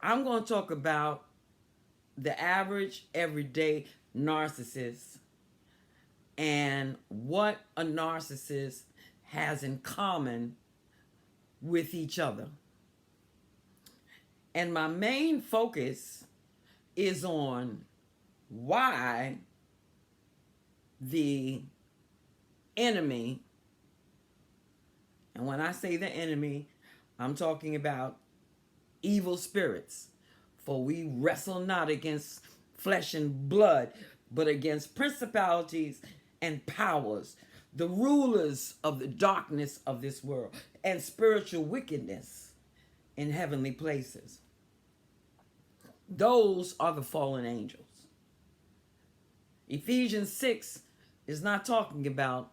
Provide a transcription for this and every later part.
I'm going to talk about the average, everyday narcissist and what a narcissist has in common with each other. And my main focus is on why the enemy, and when I say the enemy, I'm talking about evil spirits. For we wrestle not against flesh and blood, but against principalities and powers, the rulers of the darkness of this world, and spiritual wickedness in heavenly places. Those are the fallen angels. Ephesians 6 is not talking about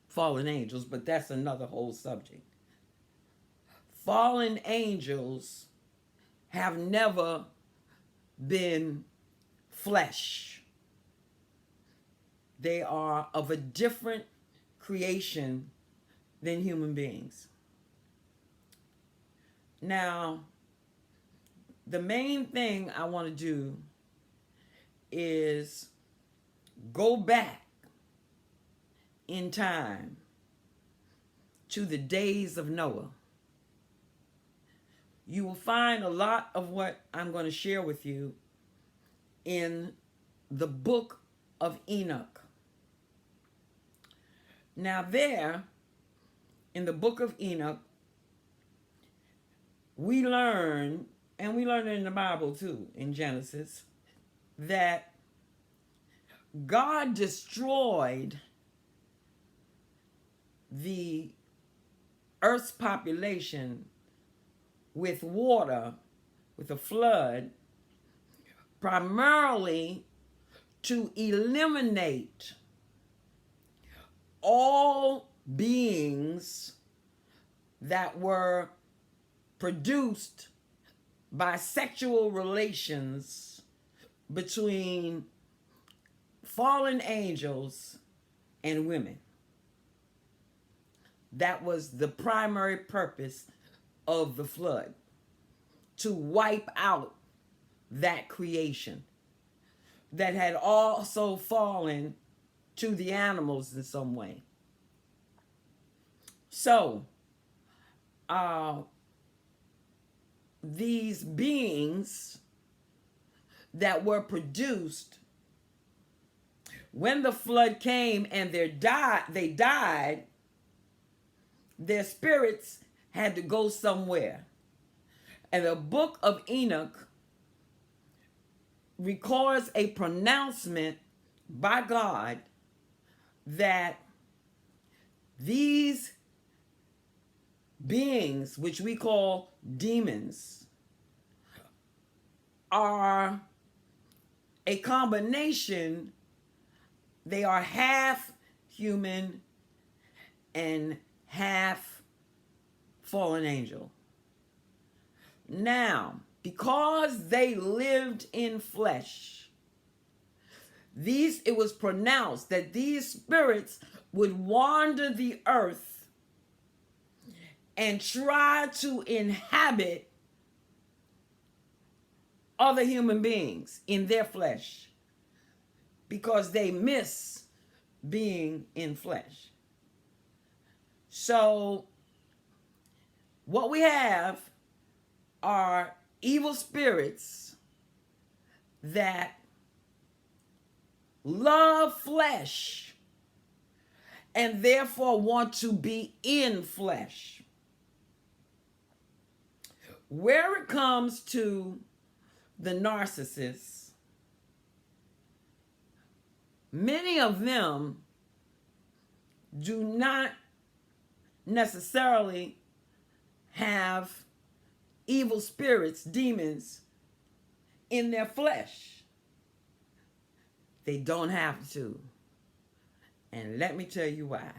fallen angels, but that's another whole subject. Fallen angels have never been flesh. They are of a different creation than human beings. Now, the main thing I want to do is go back in time to the days of Noah. You will find a lot of what I'm going to share with you in the book of Enoch. Now there, in the book of Enoch, we learn, and we learn it in the Bible too, in Genesis, that God destroyed the earth's population with water, with a flood, primarily to eliminate all beings that were produced by sexual relations between fallen angels and women. That was the primary purpose of the flood, to wipe out that creation that had also fallen to the animals in some way. So, these beings that were produced when the flood came and they died, their spirits had to go somewhere. And the book of Enoch records a pronouncement by God that these beings, which we call demons, are a combination. They are half human and half fallen angel. Now, because they lived in flesh, it was pronounced that these spirits would wander the earth and try to inhabit other human beings in their flesh, because they miss being in flesh. So what we have are evil spirits that love flesh and therefore want to be in flesh. Where it comes to the narcissists, many of them do not necessarily have evil spirits, demons, in their flesh. They don't have to. And let me tell you why.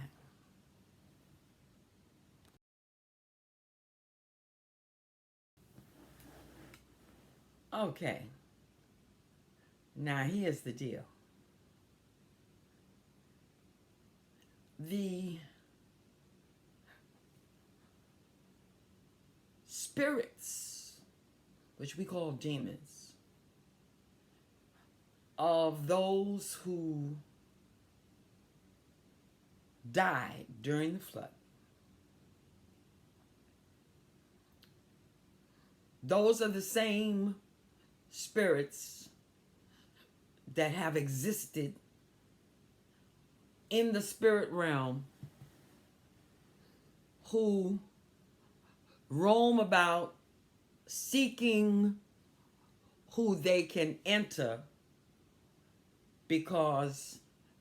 Okay. Now here's the deal. The spirits, which we call demons, of those who died during the flood. Those are the same spirits that have existed in the spirit realm, who roam about seeking who they can enter because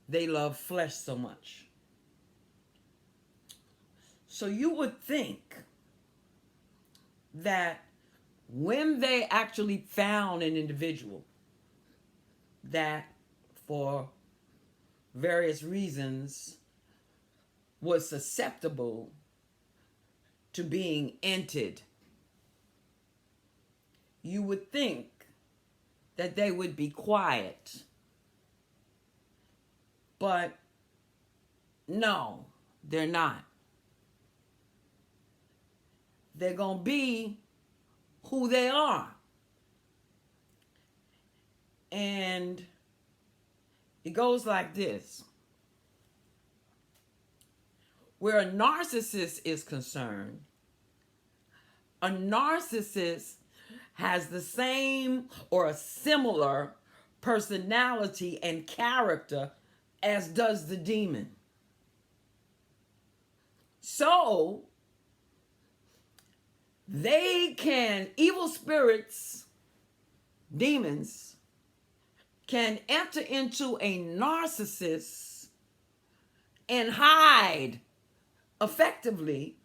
they love flesh so much. So you would think that when they actually found an individual that, for various reasons, was susceptible to being entered, you would think that they would be quiet. But no, they're not. They're going to be who they are. And it goes like this. Where a narcissist is concerned, a narcissist has the same or a similar personality and character as does the demon. So evil spirits, demons, can enter into a narcissist and hide effectively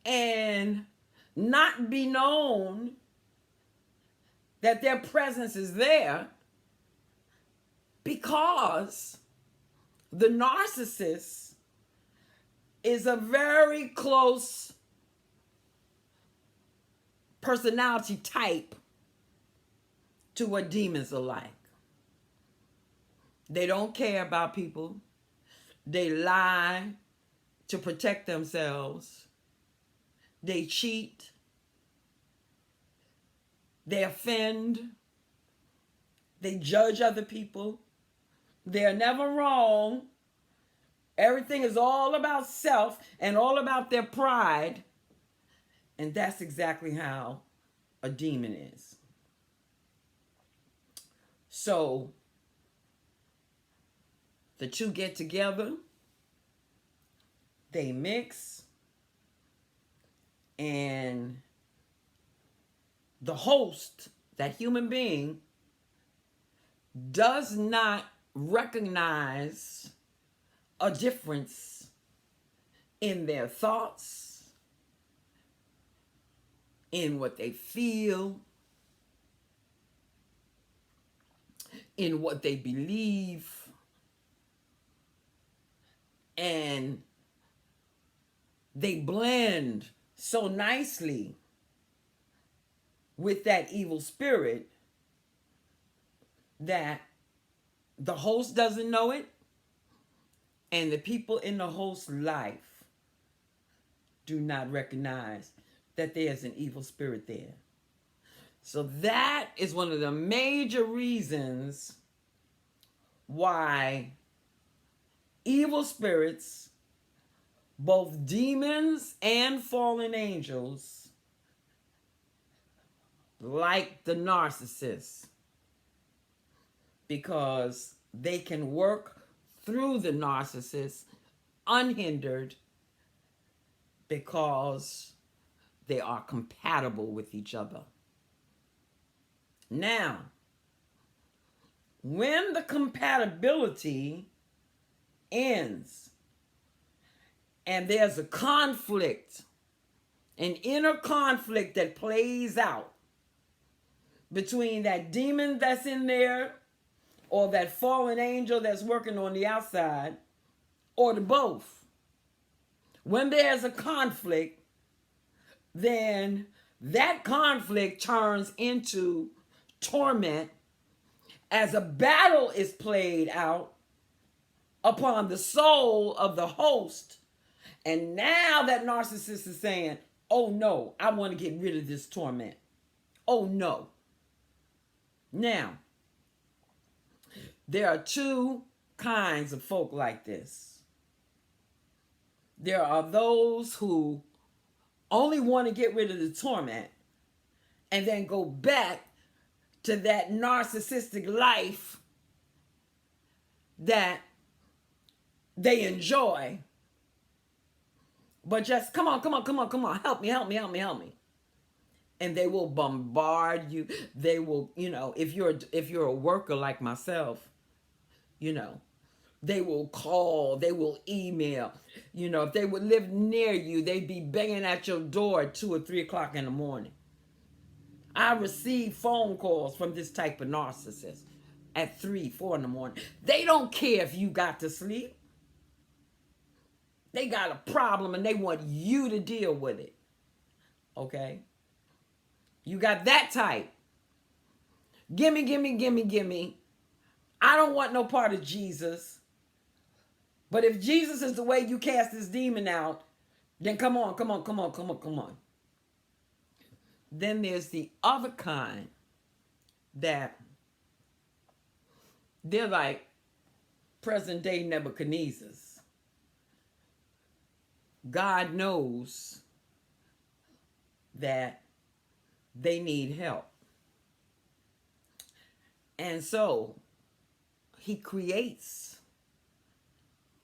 and not be known that their presence is there, because the narcissist is a very close personality type to what demons are like. They don't care about people. They lie to protect themselves. They cheat. They offend. They judge other people. They're never wrong. Everything is all about self and all about their pride. And that's exactly how a demon is. So the two get together, they mix, and the host, that human being, does not recognize a difference in their thoughts, in what they feel, in what they believe, and they blend so nicely with that evil spirit that the host doesn't know it, and the people in the host's life do not recognize that there's an evil spirit there. So that is one of the major reasons why evil spirits, both demons and fallen angels, like the narcissist, because they can work through the narcissist unhindered because they are compatible with each other. Now, when the compatibility ends and there's a conflict, an inner conflict that plays out between that demon that's in there or that fallen angel that's working on the outside, or the both. When there's a conflict, then that conflict turns into torment as a battle is played out upon the soul of the host. And now that narcissist is saying, oh no, I want to get rid of this torment. Oh no. Now, there are two kinds of folk like this. There are those who only want to get rid of the torment and then go back to that narcissistic life that they enjoy. But just come on, help me. And they will bombard you. They will, if you're a worker like myself, they will call, they will email. If they would live near you, they'd be banging at your door at 2 or 3 o'clock in the morning. I receive phone calls from this type of narcissist at 3, 4 in the morning. They don't care if you got to sleep. They got a problem and they want you to deal with it. Okay? You got that type. Gimme. I don't want no part of Jesus. But if Jesus is the way you cast this demon out, then come on. Then there's the other kind that they're like present day Nebuchadnezzars. God knows that they need help. And so he creates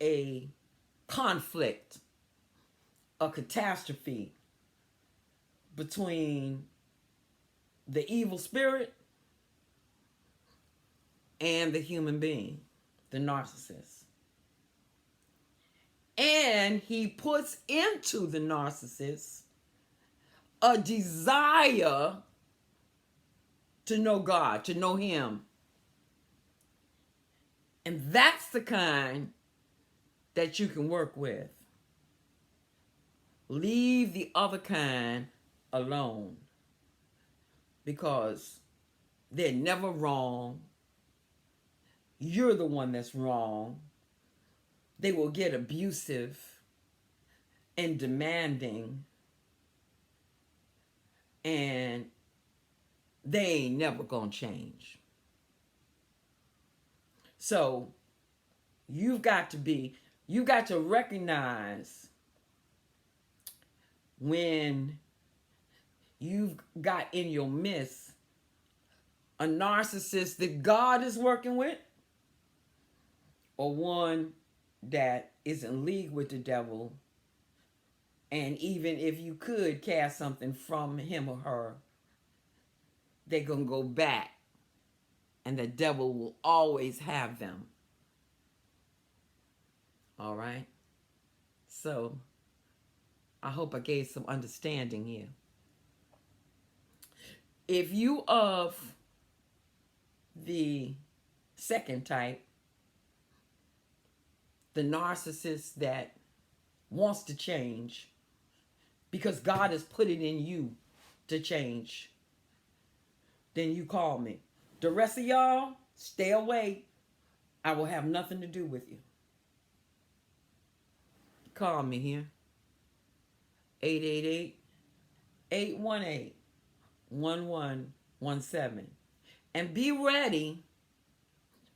a conflict, a catastrophe between the evil spirit and the human being, the narcissist. And he puts into the narcissist a desire to know God, to know him. And that's the kind that you can work with. Leave the other kind alone, because they're never wrong. You're the one that's wrong. They will get abusive and demanding, and they ain't never gonna change. So you've got to recognize when you've got in your midst a narcissist that God is working with, or one that is in league with the devil. And even if you could cast something from him or her, they're going to go back, and the devil will always have them. All right? So I hope I gave some understanding here. If you of the second type, the narcissist that wants to change because God has put it in you to change, then you call me. The rest of y'all, stay away. I will have nothing to do with you. Call me here. 888-818-1117. And be ready,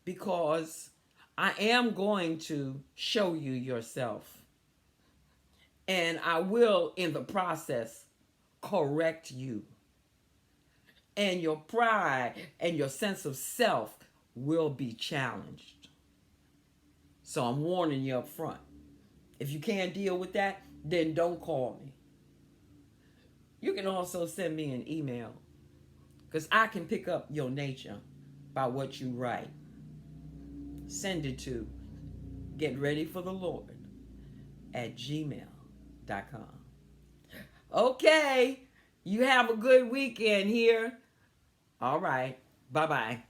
because I am going to show you yourself. And I will, in the process, correct you. And your pride and your sense of self will be challenged. So I'm warning you up front. If you can't deal with that, then don't call me. You can also send me an email, because I can pick up your nature by what you write. Send it to getreadyforthelord@gmail.com. Okay, you have a good weekend here. All right, bye-bye.